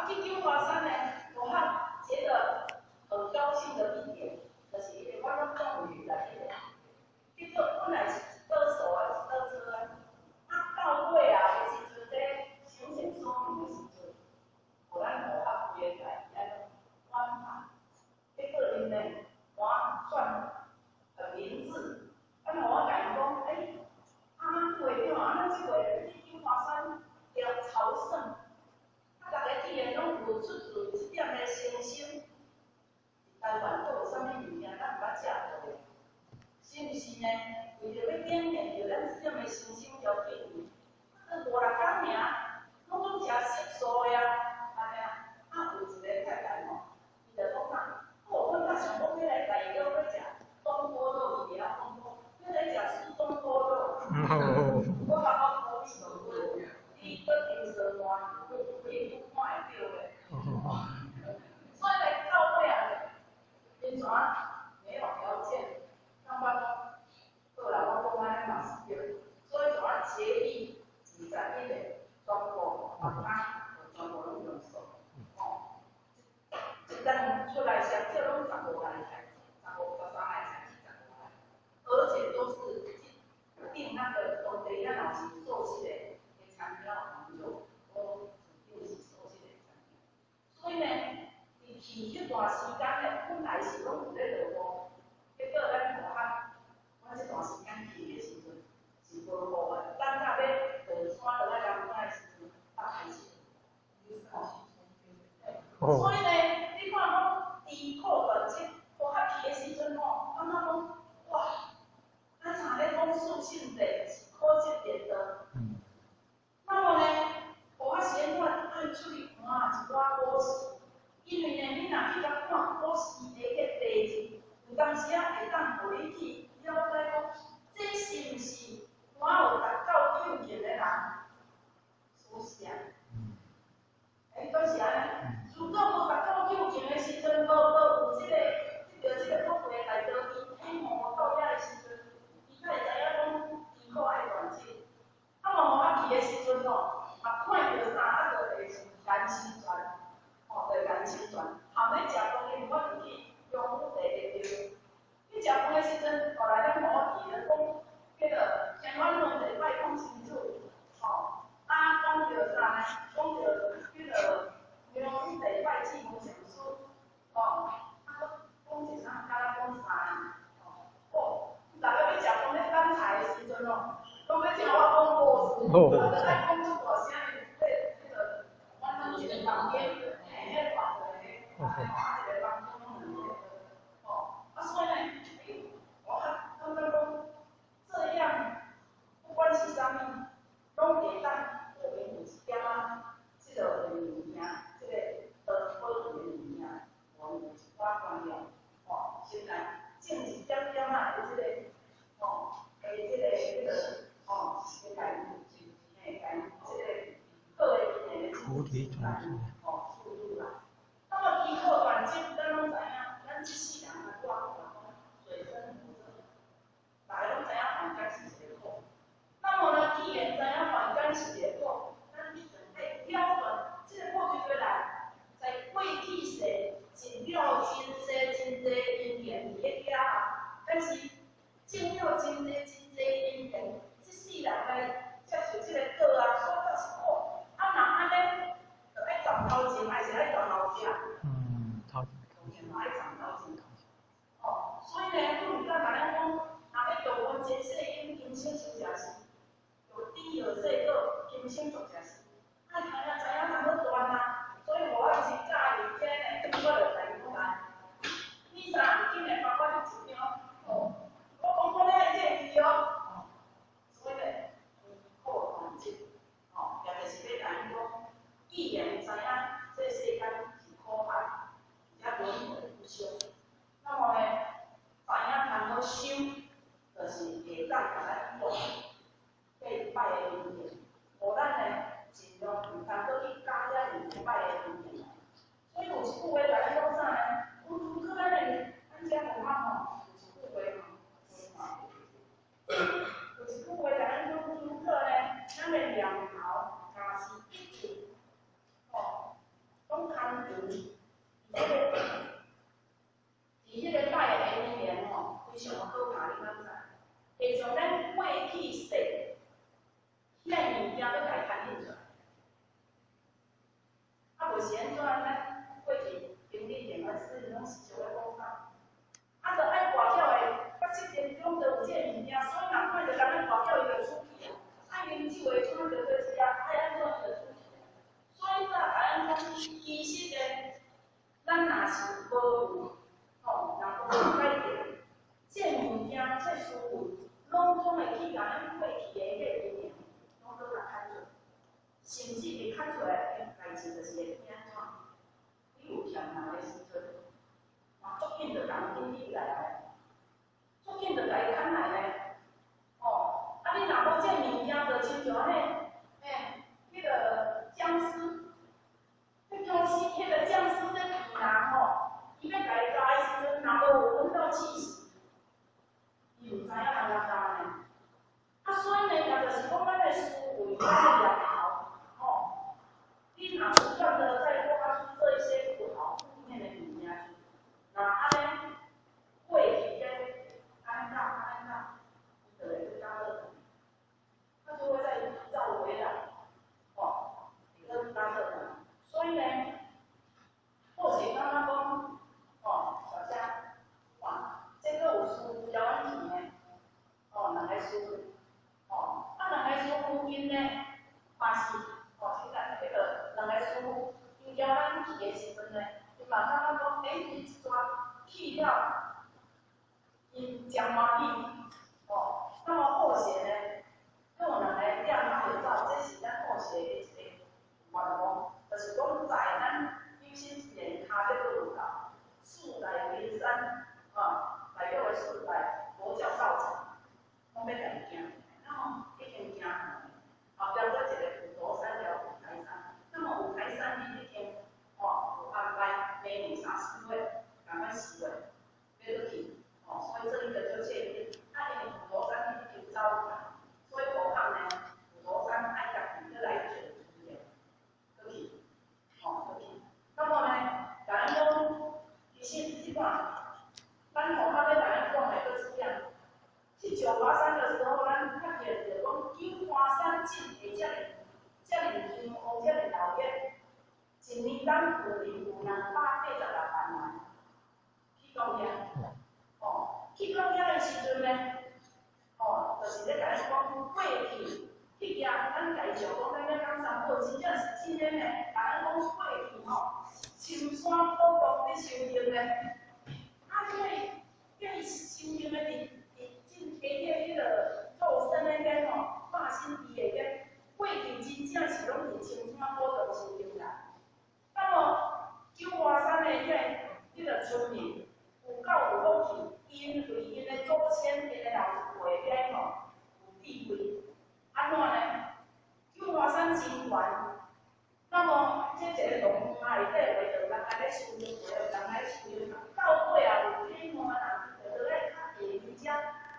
去九华山呢，我觉得很高兴的一点，就是因为我拢种鱼来的，去做本来是倒数啊，倒车啊，到尾啊的时阵咧，想想所有的时阵，互咱同学规个来安尼观察，结果因呢，我算名字，互我甲伊讲，会长，咱即个去九华山要朝圣。大家既然拢有出自一点的心声，台湾阁有啥物物件咱毋捌食过？是毋是呢？为着要检验着咱这点的心声条件，5、6工尔，拢食色素的啊，安尼啊，有一个太太吼，伊就讲啥？阮较想讲要来台岛要食东坡肉，伊遐东坡，要来食苏东坡肉。我甲我讲伊就过，伊搁平时换。伊不看会到的，所以呢，到尾啊，因怎没有条件，上班后来我讲安尼嘛是对，所以怎协议21个全部把它全部拢用手，一单出来上这拢15个才，15、13个才15个，而且都是定那个当地咱若是熟悉的餐厅朋友，我。所以呢，伊去迄段时间呢，本来是拢有咧落雨，结果咱同学，我这段时间去的时阵是无雨的，等到要落山落来阳光的时阵，开始。所以呢，你看讲低考段即我较去的时阵吼，感觉讲哇，咱查咧讲数性的是科技点的。那么呢？我时间我爱出去看一寡古诗，因为呢，你若去甲看古诗的个地字，有当时啊会当互你去了解讲，这是毋是我有达到究竟的人所写？就是安尼。如果无达到究竟的时阵，无有这个国会内道伊问到遐的时阵，伊才会知影讲伊可爱团结。啊，我去的时阵吼。看到啥，就是感情传，就是感情传。含咧食饭的，我就去用第个标。去食饭的时阵，后来咱我提了讲，迄个千万问题莫讲清楚，讲到啥呢？讲到迄个两地拜祭无上书，讲是啥？敢若讲啥？大家要食饭咧等菜的时阵拢要听我讲故事，爱讲出大声。一个房间，迄个房间，一个房间所以呢，我感觉讲这样，不管是啥物，拢会当我们有一点这个物件，这个保护的物件，我们有一寡观念，先来种一点点的这个，菩提种子。那么以后环境咱拢知影，咱这世人啊，水深火热，大家拢知影环境是一个苦。那么呢，既然知影环境是一个苦，咱必须要了断这个苦就对来，在过去世尽了真济因缘伫咧遐啊，但是尽了真济因缘，这世人来接受这个果啊，所以是苦。若安尼，就爱赚头钱，还是爱赚后食？头钱嘛爱赚头钱。所以呢，我毋敢甲咱讲，若要有文前世因，今生修诚实；有第二世果，今生做诚实。知影通要断啊，所以我是教人天呢，我就来讲来，你啥今日帮我去一张，我讲我咧这字所以呢，靠团结，也就是要甲因讲，既然知影这世间是苦海，而且轮回不休，那么呢，知影通好修，就是会当甲咱用礼拜的因缘，互咱呢尽量毋通搁去加遐礼拜的因缘。所以有一句话甲咱讲啥呢？有诸葛咱的咱遮文化吼，有一句话有一句话甲咱讲诸葛呢，咱的梁朝若是一定，这个物件，所以人看着咱们大叫伊就出去啊，啊啉酒的怎啊着做一啊，爱安怎伊就出去。所以咱爱安讲，其实咧，咱若是无有吼，若无改变，这物件这思维，拢总会去甲咱过去的迄个经验，拢搁甲看做，甚至会看出来，代志就是会变安怎。你有欠人的时阵，嘛足紧就人紧起来啊，足紧就来看来咧。哦，啊你若无这物件，就亲像迄个僵尸，迄僵尸迄个僵尸在皮人吼，伊要来抓的时阵，若无闻到气息，伊唔知影人来抓呢。啊，所以呢，也就是讲咱的思维，咱的念头，吼，你若不断的在挖出这一些不好负面的物件去，那安尼过去咧，安那，就会更加热，它就会再绕回来，哦，更加热。所以呢，或许刚刚讲，哦，小佳，哇，这个有输交问题呢，哦，两个输。哦，啊，两个师傅因呢，嘛是，哦，现在迄个两个师傅因交咱去的时阵呢，因嘛感觉讲，伊一抓去了，因真欢喜，哦，那么后学呢，跟我两个练他会照，这是咱后学的一个愿望，就是讲在咱有生之年骹要做有道，树在名山，啊，内底的树在佛教道场，拢要来行。已经行，后壁搁一个普陀山了五台山，那么五台山伊已经有安排每年3、4月，赶快4月要去，所以这一个就确定，因为普陀山已经招人，所以我看呢，普陀山爱家己要来做经验，要去，要去。那么呢，咱讲其实即款，咱头壳要咱讲的搁是点。去九华山的时候，咱发现着讲九华山进的遮尔香火，遮尔闹热，一年咱附近有286万人去讲遐。去讲遐的时阵呢，就是咧甲咱讲过去迄件，咱介绍讲咱要讲三宝，真正是真诶呢，甲咱讲过去深山宝国咧修行咧，这修行咧迄个肉身那边发心地那边，过去真正是拢伫青山宝岛修行啦。那么九华山的迄个村民，有够有福气，因为因的祖先、因的老一辈有地位，安怎呢？九华山真悬，那么这一个龙脉内底为着人来咧修行，为着人来修行，到尾啊有天魔人就来较下面遮。